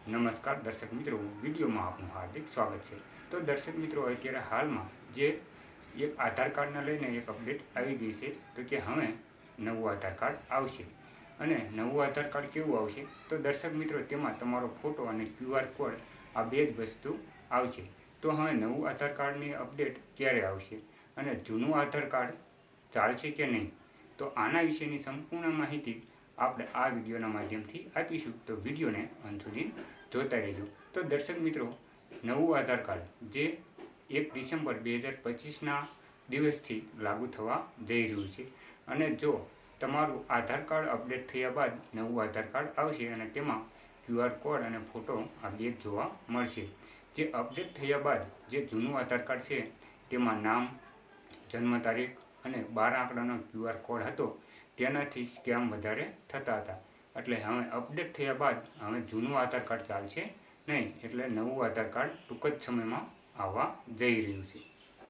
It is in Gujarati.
નમસ્કાર દર્શક મિત્રો, વિડીયોમાં આપનું હાર્દિક સ્વાગત છે। તો દર્શક મિત્રો, અત્યારે હાલમાં જે એક આધાર કાર્ડને લઈને એક અપડેટ આવી ગઈ છે, તો કે હવે નવું આધાર કાર્ડ આવશે। અને નવું આધાર કાર્ડ કેવું આવશે, તો દર્શક મિત્રો તેમાં તમારો ફોટો અને QR કોડ આ બે જ વસ્તુ આવશે। તો હવે નવું આધાર કાર્ડની અપડેટ ક્યારે આવશે અને જૂનું આધાર કાર્ડ ચાલશે કે નહીં, તો આના વિશેની સંપૂર્ણ માહિતી આપણે આ વિડીયોના માધ્યમથી આપીશું। તો વિડીયોને અંત સુધી જોતા રહેજો। તો દર્શક મિત્રો, નવું આધાર કાર્ડ જે 1 ડિસેમ્બર 2025ના દિવસથી લાગુ થવા જઈ રહ્યું છે, અને જો તમારું આધાર કાર્ડ અપડેટ થયા બાદ નવું આધાર કાર્ડ આવશે અને તેમાં QR કોડ અને ફોટો આ બે જોવા મળશે। જે અપડેટ થયા બાદ જે જૂનું આધાર કાર્ડ છે તેમાં નામ, જન્મ તારીખ અને 12 આંકડાનો QR કોડ હતો, તેનાથી સ્કેમ વધારે થતા હતા। એટલે હવે અપડેટ થયા બાદ હવે જૂનું આધાર કાર્ડ ચાલશે નહીં, એટલે નવું આધાર કાર્ડ ટૂંક જ સમયમાં આવવા જઈ રહ્યું છે।